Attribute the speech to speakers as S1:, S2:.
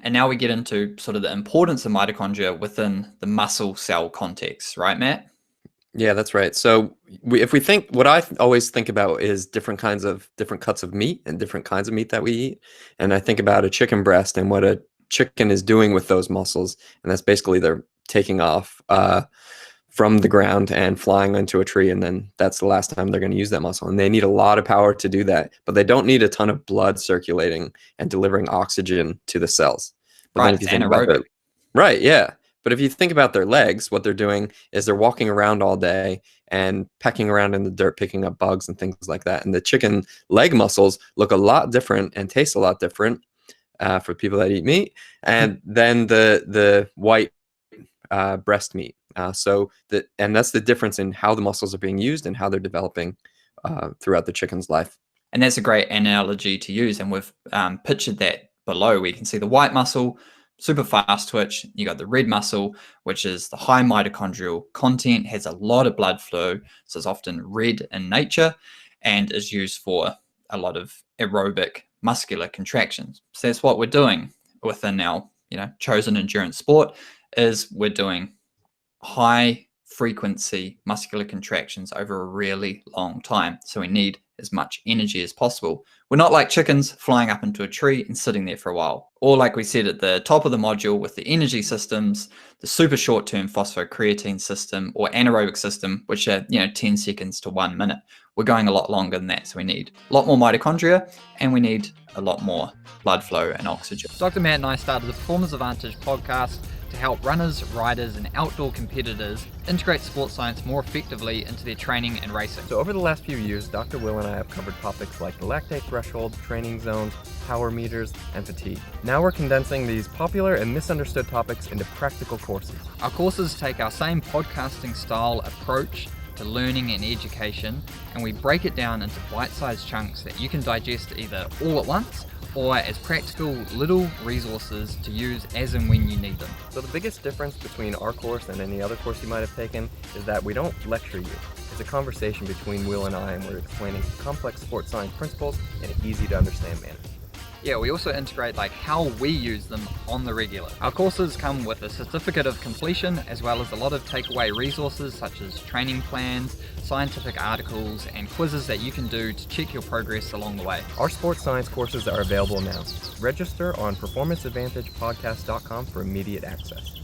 S1: And now we get into sort of the importance of mitochondria within the muscle cell context, right, Matt?
S2: Yeah, that's right. So if we think, what I always think about is different cuts of meat and different kinds of meat that we eat. And I think about a chicken breast and what a chicken is doing with those muscles. And that's basically they're taking off from the ground and flying into a tree. And then that's the last time they're going to use that muscle. And they need a lot of power to do that, but they don't need a ton of blood circulating and delivering oxygen to the cells. But then
S1: Right,
S2: if you
S1: it's
S2: think about
S1: anaerobic.
S2: right, yeah. But if you think about their legs, what they're doing is they're walking around all day and pecking around in the dirt, picking up bugs and things like that. And the chicken leg muscles look a lot different and taste a lot different for people that eat meat, and then the white breast meat. And that's the difference in how the muscles are being used and how they're developing throughout the chicken's life.
S1: And that's a great analogy to use. And we've pictured that below. We can see the white muscle, super fast twitch. You got the red muscle, which is the high mitochondrial content, has a lot of blood flow. So it's often red in nature and is used for a lot of aerobic muscular contractions. So that's what we're doing within our, chosen endurance sport is we're doing high frequency muscular contractions over a really long time. So we need as much energy as possible. We're not like chickens flying up into a tree and sitting there for a while. Or like we said at the top of the module with the energy systems, the super short-term phosphocreatine system or anaerobic system, which are 10 seconds to 1 minute. We're going a lot longer than that. So we need a lot more mitochondria and we need a lot more blood flow and oxygen.
S3: Dr. Matt and I started the Performance Advantage podcast to help runners, riders, and outdoor competitors integrate sports science more effectively into their training and racing.
S4: So over the last few years, Dr. Will and I have covered topics like the lactate threshold, training zones, power meters, and fatigue. Now we're condensing these popular and misunderstood topics into practical courses.
S3: Our courses take our same podcasting style approach to learning and education, and we break it down into bite-sized chunks that you can digest either all at once or as practical little resources to use as and when you need them.
S4: So the biggest difference between our course and any other course you might have taken is that we don't lecture you. It's a conversation between Will and I, and we're explaining complex sports science principles in an easy to understand manner.
S3: Yeah, we also integrate how we use them on the regular. Our courses come with a certificate of completion as well as a lot of takeaway resources such as training plans, scientific articles, and quizzes that you can do to check your progress along the way.
S4: Our sports science courses are available now. Register on performanceadvantagepodcast.com for immediate access.